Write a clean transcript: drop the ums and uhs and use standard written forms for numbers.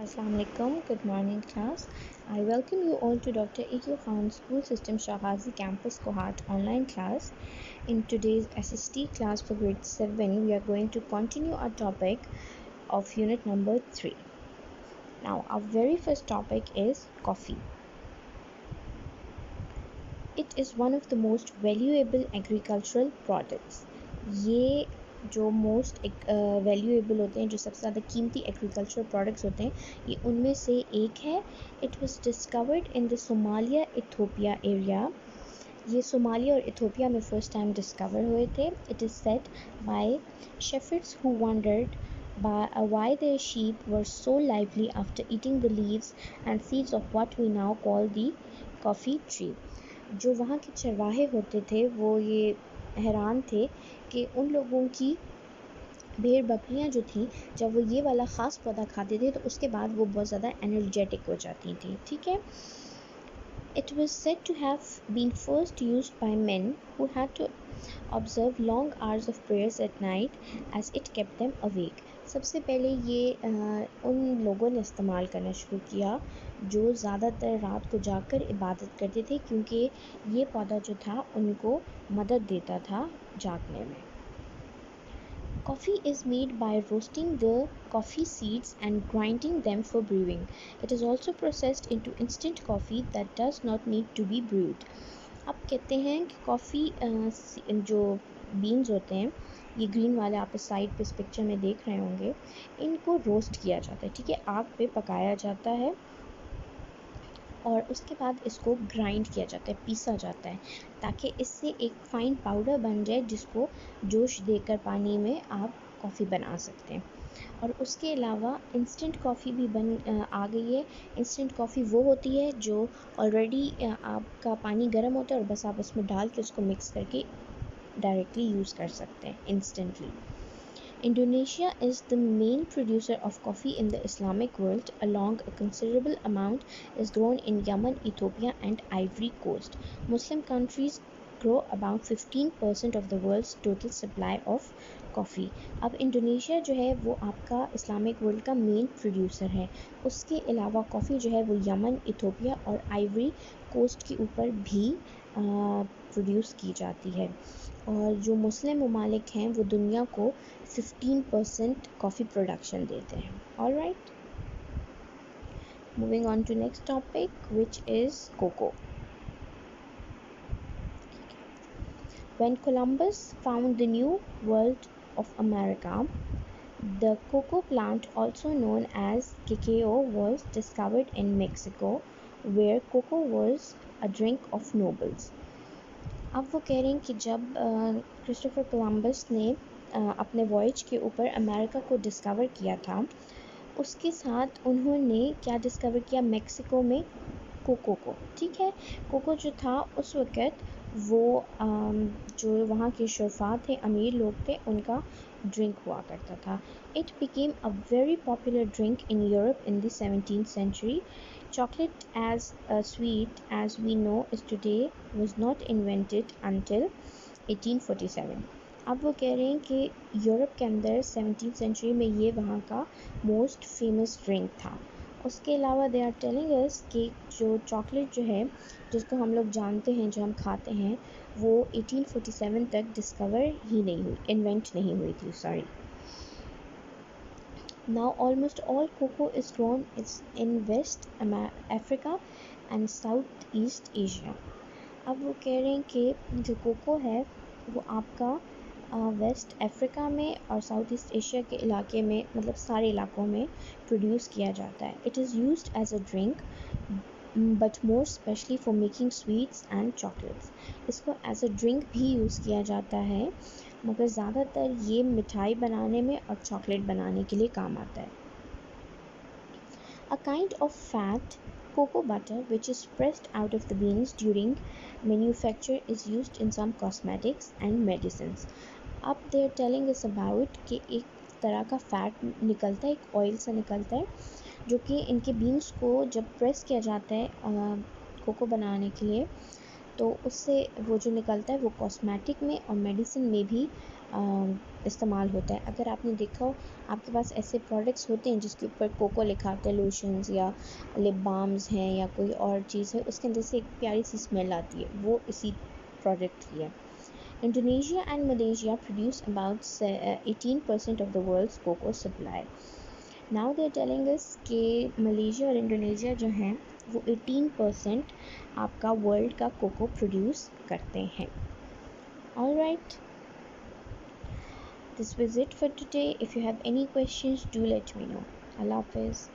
Assalamu alaikum. Good morning, class. I welcome you all to Dr. A.Q. Khan School System Shahbazi Campus Kohat online class. In today's SST class for grade 7, we are going to continue our topic of unit number 3. Now, our very first topic is coffee. It is one of the most valuable agricultural products. ये जो most valuable होते हैं, जो सबसे ज़्यादा कीमती agriculture products होते हैं, ये उनमें से एक है. It was discovered in the Somalia Ethiopia area. ये सोमालिया और इथोपिया में फर्स्ट टाइम डिस्कवर हुए थे. It is set by shepherds who wondered why their sheep were so lively after eating the leaves and seeds of what we now call the coffee tree. जो वहाँ के चरवाहे होते थे वो ये हैरान थे कि उन लोगों की भेड़ बकरियाँ जो थी, जब वो ये वाला ख़ास पौधा खाते थे तो उसके बाद वो बहुत ज़्यादा एनर्जेटिक हो जाती थी. ठीक है. It was said to have been first used by men who had to observe long hours of prayers at night as it kept them awake. सबसे पहले ये उन लोगों ने इस्तेमाल करना शुरू किया जो ज़्यादातर रात को जाकर इबादत करते थे, क्योंकि ये पौधा जो था उनको मदद देता था जागने में. Coffee is made by roasting the coffee seeds and grinding them for brewing. It is also processed into instant coffee that does not need to be brewed. अब कहते हैं कि कॉफ़ी जो बीन्स होते हैं, ये ग्रीन वाले आप इस साइड पे इस पिक्चर में देख रहे होंगे, इनको रोस्ट किया जाता है. ठीक है, आग पे पकाया जाता है और उसके बाद इसको ग्राइंड किया जाता है, पीसा जाता है, ताकि इससे एक फ़ाइन पाउडर बन जाए जिसको जोश देकर पानी में आप कॉफ़ी बना सकते हैं. और उसके अलावा इंस्टेंट कॉफ़ी भी आ गई है. इंस्टेंट कॉफ़ी वो होती है जो ऑलरेडी आपका पानी गर्म होता है और बस आप उसमें डाल के उसको मिक्स करके डायरेक्टली यूज़ कर सकते हैं instantly. Indonesia is the main producer of coffee in the Islamic world. Along a considerable amount is grown in Yemen, Ethiopia and Ivory Coast. Muslim countries grow about 15% of the world's total supply of coffee. अब Indonesia जो है वो आपका Islamic world का main producer है. उसके अलावा coffee जो है वो यमन, इथोपिया और आइवरी कोस्ट के ऊपर भी प्रोड्यूस की जाती है. और जो मुस्लिम ममालिक हैं वो दुनिया को 15% कॉफ़ी प्रोडक्शन देते हैं. Alright, moving on to next topic which is cocoa. When Columbus found the New World of America, the cocoa plant, also known as cacao, was discovered in Mexico, where cocoa was a drink of nobles. अब वो कह रहे हैं कि जब Christopher Columbus ने अपने voyage के ऊपर अमेरिका को डिस्कवर किया था, उसके साथ उन्होंने क्या डिस्कवर किया, मेक्सिको में कोको को. ठीक है, कोको जो था उस वक़्त वो जो वहाँ के शरफा थे, अमीर लोग थे, उनका ड्रिंक हुआ करता था. It became a very popular drink in Europe in the 17th century. Chocolate as a sweet as we know is today was not invented until 1847. अब वो कह रहे हैं कि यूरोप के अंदर 17th century में ये वहाँ का मोस्ट फेमस ड्रिंक था. उसके अलावा दे आर टेलिंग अस कि जो चॉकलेट जो है, जिसको हम लोग जानते हैं, जो हम खाते हैं, वो 1847 तक डिस्कवर ही नहीं हुई, इन्वेंट नहीं हुई थी, sorry. Now almost all cocoa is grown in West Africa and Southeast Asia. अब वो कह रहे हैं कि जो कोको है वो आपका वेस्ट अफ्रीका में और साउथ ईस्ट एशिया के इलाके में, मतलब सारे इलाकों में प्रोड्यूस किया जाता है. It is used as a drink but more specially for making sweets and chocolates. इसको एज अ ड्रिंक भी यूज़ किया जाता है, मगर ज़्यादातर ये मिठाई बनाने में और चॉकलेट बनाने के लिए काम आता है. A kind of fat, cocoa butter, which is pressed out of the beans during manufacture, is used in some cosmetics and medicines. अब they are telling us about कि एक तरह का फैट निकलता है, एक ऑयल सा निकलता है, जो कि इनके बीन्स को जब प्रेस किया जाता है कोको बनाने के लिए, तो उससे वो जो निकलता है वो कॉस्मेटिक में और मेडिसिन में भी इस्तेमाल होता है। अगर आपने देखा हो आपके पास ऐसे प्रोडक्ट्स होते हैं जिसके ऊपर कोको लिखा होता है, लोशंस या लिप बाम्स हैं या कोई और चीज़ है, उसके अंदर से एक प्यारी सी स्मेल आती है, वो इसी प्रोडक्ट की है। Indonesia and Malaysia produce about 18% of the world's cocoa supply. Now they are telling us कि मलेशिया और इंडोनेशिया जो हैं वो 18% आपका वर्ल्ड का कोको प्रोड्यूस करते हैं। Alright, this was it for today. If you have any questions, do let me know. Allah Hafiz.